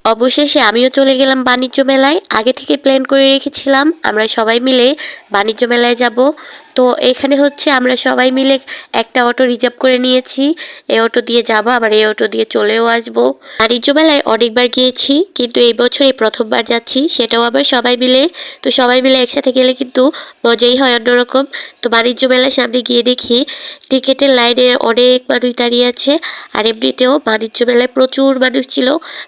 অবশেষে আমিও চলে গেলাম বাণিজ্য মেলায়। আগে থেকে প্ল্যান করে রেখেছিলাম আমরা সবাই মিলে বাণিজ্য মেলায় যাব। তো এখানে হচ্ছে আমরা সবাই মিলে একটা অটো রিজার্ভ করে নিয়েছি। এই অটো দিয়ে যাব, আবার এই অটো দিয়ে চলেও আসব। বাণিজ্য মেলায় অনেকবার গিয়েছি, কিন্তু এই বছর এই প্রথমবার যাচ্ছি, সেটাও আবার সবাই মিলে। তো সবাই মিলে একসাথে গেলে কিন্তু মজাই হয় অন্যরকম। তো বাণিজ্য মেলার সামনে গিয়ে দেখি টিকিটের লাইনে অনেক মানুষ দাঁড়িয়ে আছে। আর এমনিতেও বাণিজ্য মেলায় প্রচুর মানুষ ছিল,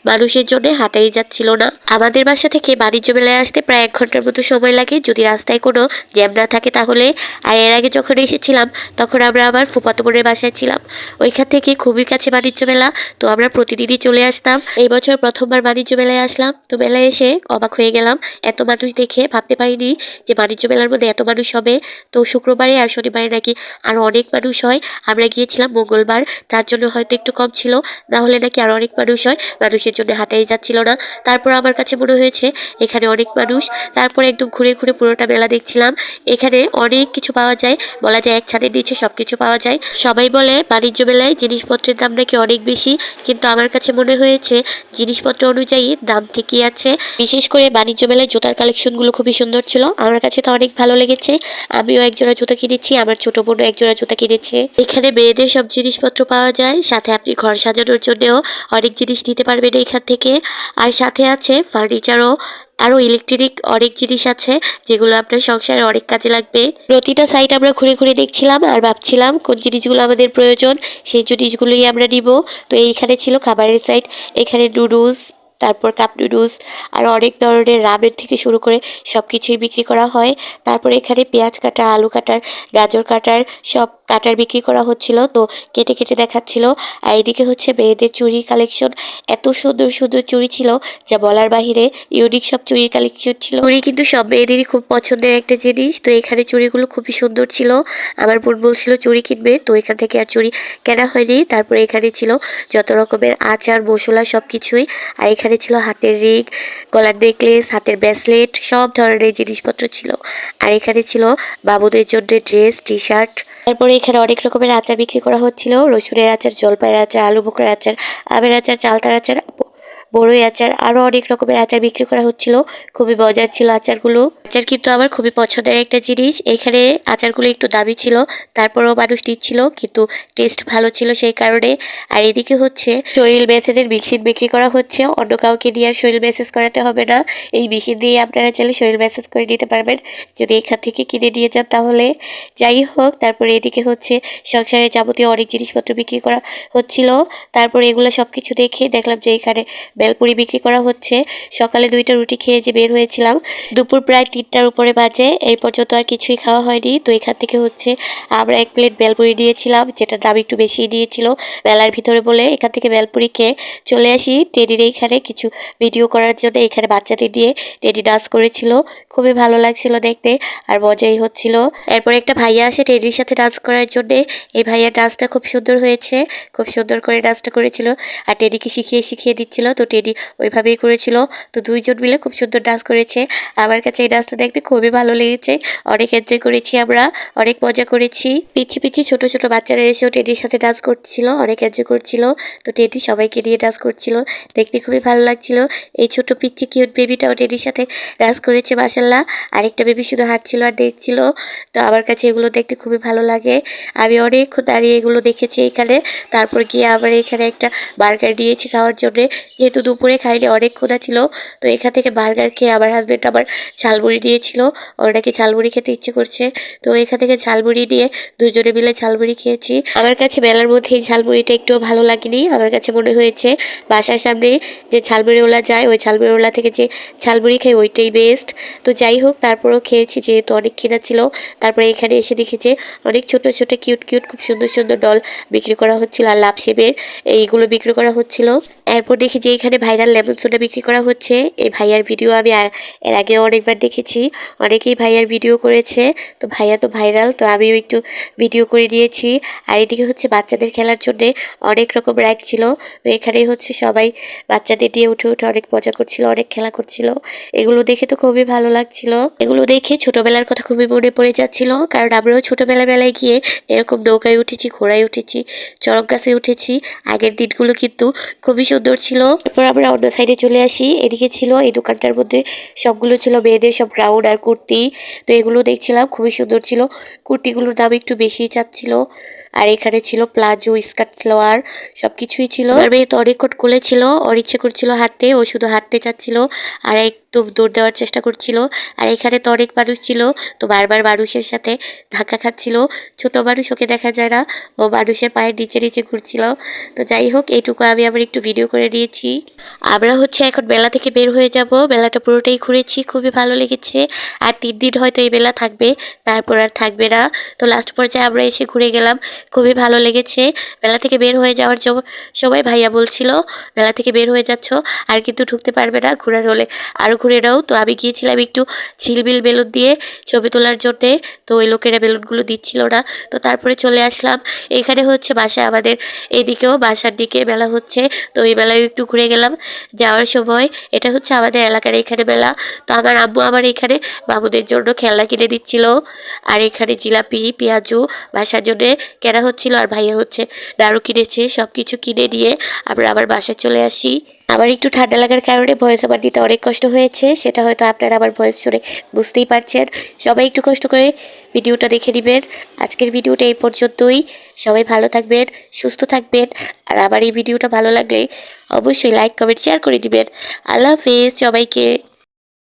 মানুষের জন্য হাঁটাই যাচ্ছিল না। আমাদের বাসা থেকে বাণিজ্য মেলায় আসতে প্রায় 1 ঘন্টার মতো সময় লাগে, যদি রাস্তায় কোনো জ্যাম না থাকে তাহলে। আর এর আগে যখন এসেছিলাম তখন আমরা আবার ফুফাতো বোনের বাসায় ছিলাম, ওইখান থেকে খুবই কাছে বাণিজ্য মেলা। তো আমরা প্রতিদিনই চলে আসতাম। এই বছর প্রথমবার বাণিজ্য মেলায় আসলাম, তো মেলায় এসে অবাক হয়ে গেলাম। এত মানুষ দেখে ভাবতে পারিনি যে বাণিজ্য মেলার মধ্যে এত মানুষ হবে। তো শুক্রবারে আর শনিবারে নাকি আরো অনেক মানুষ হয়। আমরা গিয়েছিলাম মঙ্গলবার, তার জন্য হয়তো একটু কম ছিল, না হলে নাকি আরো অনেক মানুষ হয়, মানুষের জন্য হাঁটাই যাচ্ছিল না। তারপর আমার কাছে মনে হয়েছে এখানে অনেক মানুষ। তারপরে একদম ঘুরে ঘুরে পুরোটা মেলা দেখছিলাম। এখানে অনেক কিছু পাওয়া যায়, বলা যায় এক ছাদের নিচে সবকিছু পাওয়া যায়। সবাই বলে বাণিজ্য মেলায় জিনিসপত্রের দাম নাকি অনেক বেশি, কিন্তু আমার কাছে মনে হয়েছে জিনিসপত্র অনুযায়ী দাম ঠিকই আছে। বিশেষ করে বাণিজ্য মেলায় জুতার কালেকশনগুলো খুবই সুন্দর ছিল, আমার কাছে তো অনেক ভালো লেগেছে। আমিও একজোড়া জুতা কিনেছি, আমার ছোট বোনও একজোড়া জুতা কিনেছে। এখানে মেয়েদের সব জিনিসপত্র পাওয়া যায়, সাথে আপনি ঘর সাজানোর জন্যও অনেক জিনিস নিতে পারবেন এখান থেকে। আর সাথে আছে ফার্নিচারও, আরো ইলেকট্রিক অনেক জিনিস আছে যেগুলো আপনার সংসারে অনেক কাজে লাগবে। প্রতিটা সাইট আমরা ঘুরে ঘুরে দেখছিলাম আর ভাবছিলাম কোন জিনিসগুলো আমাদের প্রয়োজন, সেই জিনিসগুলোই আমরা নিব। তো এইখানে ছিল খাবারের সাইট, এখানে নুডলস, তারপর কাপ নুডলস, আর অনেক ধরনের রামের থেকে শুরু করে সব কিছুই বিক্রি করা হয়। তারপরে এখানে পেঁয়াজ কাটা, আলু কাটার, গাজর কাটার, সব কাটার বিক্রি করা হচ্ছিল, তো কেটে কেটে দেখাচ্ছিল। আর এদিকে হচ্ছে মেয়েদের চুড়ির কালেকশন, এত সুন্দর সুন্দর চুড়ি ছিল যা বলার বাহিরে। ইউনিক সব চুড়ির কালেকশন ছিল। চুড়ি কিন্তু সব মেয়েদেরই খুব পছন্দের একটা জিনিস, তো এখানে চুড়িগুলো খুবই সুন্দর ছিল। আমার বোন বলছিল চুড়ি কিনবে, তো এখান থেকে আর চুড়ি কেনা হয়নি। তারপরে এখানে ছিল যত রকমের আচার মশলা সব কিছুই। আর এখানে ছিল হাতের রিং, গলার নেকলেস, হাতের ব্রেসলেট, সব ধরনের জিনিসপত্র ছিল। আর এখানে ছিল বাবুদের জন্য ড্রেস, টি শার্ট। তারপরে এখানে অনেক রকমের আচার বিক্রি করা হচ্ছিল, রসুনের আচার, জলপাইয়ের আচার, আলু বোখরার আচার, আমের আচার, চালতার আচার, বড়ই আচার, আরো অনেক রকমের আচার বিক্রি করা হচ্ছিল। খুবই মজার ছিল আচারগুলো। আচার কিন্তু আমার খুবই পছন্দের একটা জিনিস। এখানে আচারগুলো একটু দামি ছিল, তারপরেও মানুষ নিচ্ছিল, কিন্তু টেস্ট ভালো ছিল সেই কারণে। আর এদিকে হচ্ছে শরীর মেসেজের মেশিন বিক্রি করা হচ্ছে, অন্য কাউকে দিয়ে আর শরীর মেসেজ করাতে হবে না। এই মেশিন দিয়ে আপনারা চাইলে শরীর মেসেজ করে নিতে পারবেন যদি এখান থেকে কিনে নিয়ে যান তাহলে। যাই হোক, তারপরে এদিকে হচ্ছে সংসারের যাবতীয় অনেক জিনিসপত্র বিক্রি করা হচ্ছিল। তারপরে এগুলো সবকিছু দেখে দেখলাম যে এখানে বেলপুরি বিক্রি করা হচ্ছে। সকালে 2টা রুটি খেয়ে যে বের হয়েছিলাম, দুপুর প্রায় 3টার উপরে বাজে, এই পর্যন্ত আর কিছুই খাওয়া হয়নি। তো এখান থেকে হচ্ছে আমরা 1 প্লেট বেলপুরি দিয়েছিলাম, যেটা দাম একটু বেশি দিয়েছিল মেলার ভিতরে বলে। এখান থেকে বেলপুরি খেয়ে চলে আসি টেডির এইখানে কিছু ভিডিও করার জন্য। এখানে বাচ্চাদের দিয়ে টেডি ডান্স করেছিল, খুবই ভালো লাগছিল দেখতে আর মজাই হচ্ছিল। এরপর একটা ভাইয়া আসে টেডির সাথে ডান্স করার জন্য। এই ভাইয়ার ডান্সটা খুব সুন্দর হয়েছে, খুব সুন্দর করে ডান্সটা করেছিল আর টেডিকে শিখিয়ে শিখিয়ে দিচ্ছিল। তো টেডি ওইভাবেই করেছিল। তো দুইজন মিলে খুব সুন্দর ডান্স করেছে। আমার কাছে এই ডান্সটা দেখতে খুবই ভালো লেগেছে, অনেক এনজয় করেছি আমরা, অনেক মজা করেছি। পিছিয়ে পিছিয়ে ছোট ছোট বাচ্চারা এসেও টেডির সাথে ডান্স করছিল, অনেক এনজয় করছিল। তো টেডি সবাইকে নিয়ে ডান্স করছিল, দেখতে খুবই ভালো লাগছিল। এই ছোট পিচ্ছি কিউট বেবিটাও টেডির সাথে ডান্স করেছে মাশাল্লাহ। আরেকটা বেবি শুধু হাঁটছিল আর দেখছিল। তো আমার কাছে এগুলো দেখতে খুবই ভালো লাগে, আমি অনেকক্ষণ দাঁড়িয়ে এগুলো দেখেছি এখানে। তারপর গিয়ে আবার এখানে একটা বার্গার নিয়েছি খাওয়ার জন্যে, যেহেতু দুপুরে খাইনি অনেক ক্ষুধা ছিল। তো এখান থেকে বার্গার খেয়ে আমার হাজব্যান্ড আবার ঝালমুড়ি দিয়েছিল, ওর নাকি ঝালমুড়ি খেতে ইচ্ছে করছে। তো এখান থেকে ঝালমুড়ি নিয়ে দুজনে মিলে ঝালমুড়ি খেয়েছি। আমার কাছে মেলার মধ্যে এই ঝালমুড়িটা একটুও ভালো লাগেনি, আমার কাছে মনে হয়েছে বাসার সামনে যে ঝালমুড়িওয়ালা যায় ওই ঝালমুড়িওয়ালা থেকে যে ঝালমুড়ি খাই ওইটাই বেস্ট। তো যাই হোক, তারপরেও খেয়েছি যেহেতু অনেক খিদা ছিল। তারপরে এখানে এসে দেখেছি অনেক ছোট ছোট কিউট কিউট খুব সুন্দর সুন্দর ডল বিক্রি করা হচ্ছিল আর লাভ শেপের এইগুলো বিক্রি করা হচ্ছিল। এরপর দেখি যে এখানে ভাইরাল লেমন সোডা বিক্রি করা হচ্ছে। এই ভাইয়ার ভিডিও আমি এর আগেও অনেকবার দেখেছি, অনেকেই ভাইয়ার ভিডিও করেছে। তো ভাইয়া তো ভাইরাল, তো আমিও একটু ভিডিও করে নিয়েছি। আর এদিকে হচ্ছে বাচ্চাদের খেলার জন্য অনেক রকম রাইড ছিল। তো এখানে হচ্ছে সবাই বাচ্চাদের দিয়ে উঠে উঠে অনেক মজা করছিল, অনেক খেলা করছিল। এগুলো দেখে তো খুবই ভালো লাগছিল। এগুলো দেখে ছোটবেলার কথা খুবই মনে পড়ে যাচ্ছিল, কারণ আমরাও ছোটবেলায় গিয়ে এরকম নৌকায় উঠেছি, ঘোড়ায় উঠেছি, চড়ক গাছে উঠেছি। আগের দিনগুলো কিন্তু খুবই সুন্দর ছিল। তারপর আমরা অন্য সাইডে চলে আসি। এদিকে ছিল এই দোকানটার মধ্যে সবগুলো ছিল মেয়েদের সব গাউন আর কুর্তি। তো এগুলো দেখছিলাম, খুবই সুন্দর ছিল। কুর্তিগুলোর দাম একটু বেশি চাচ্ছিল। আর এখানে ছিল প্লাজো, স্কার্ট, সালোয়ার সবকিছুই ছিল। আমার মেয়ে তো অনেকক্ষণ কোলে ছিল, ওর ইচ্ছে করছিল হাঁটতে, ও শুধু হাঁটতে চাচ্ছিল আর একদম দৌড় দেওয়ার চেষ্টা করছিল। আর এখানে তো অনেক মানুষ ছিল, তো বারবার মানুষের সাথে ধাক্কা খাচ্ছিল। ছোট মানুষ, ওকে দেখা যায় না, ও মানুষের পায়ের নিচে নিচে ঘুরছিল। তো যাই হোক, এইটুকু আমি আবার একটু ভিডিও করে নিয়েছি। আমরা হচ্ছে এখন মেলা থেকে বের হয়ে যাব। মেলাটা পুরোটাই ঘুরেছি, খুবই ভালো লেগেছে। আর 3 দিন হয়তো এই মেলা থাকবে, তারপর আর থাকবে না। তো লাস্ট পর্যায়ে আমরা এসে ঘুরে গেলাম, খুবই ভালো লেগেছে। মেলা থেকে বের হয়ে যাওয়ার সময় ভাইয়া বলছিল, মেলা থেকে বের হয়ে যাচ্ছ আর কিন্তু ঢুকতে পারবে না, ঘোরার হলে আরও ঘুরে নাও। তো আমি গিয়েছিলাম একটু ঝিলমিল বেলুন দিয়ে ছবি তোলার জন্যে, তো ওই লোকেরা বেলুনগুলো দিচ্ছিল না। তো তারপরে চলে আসলাম। এখানে হচ্ছে বাসা আমাদের এদিকেও বাসার দিকে মেলা হচ্ছে, তো ওই মেলায় একটু ঘুরে গেলাম যাওয়ার সময়। এটা হচ্ছে আমাদের এলাকার এখানে মেলা। তো আমার আম্মু আমার এখানে বাবুদের জন্য খেলনা কিনে দিচ্ছিল। আর এখানে জিলাপি, পেঁয়াজু বাসার জন্য কেনা হচ্ছিল। আর ভাইয়া হচ্ছে নাড়ু কিনেছে। সব কিছু কিনে নিয়ে আমরা আবার বাসায় চলে আসি। আমার একটু ঠান্ডা লাগার কারণে ভয়েস ওভার দিতে অনেক কষ্ট হয়েছে, সেটা হয়তো আপনারা আমার ভয়েস শুনে বুঝতেই পারছেন। সবাই একটু কষ্ট করে ভিডিওটা দেখে দিবেন। আজকের ভিডিওটা এই পর্যন্তই। সবাই ভালো থাকবেন, সুস্থ থাকবেন। আর আমার এই ভিডিওটা ভালো লাগলে অবশ্যই লাইক, কমেন্ট, শেয়ার করে দিবেন। আল্লাহ হাফেজ সবাইকে।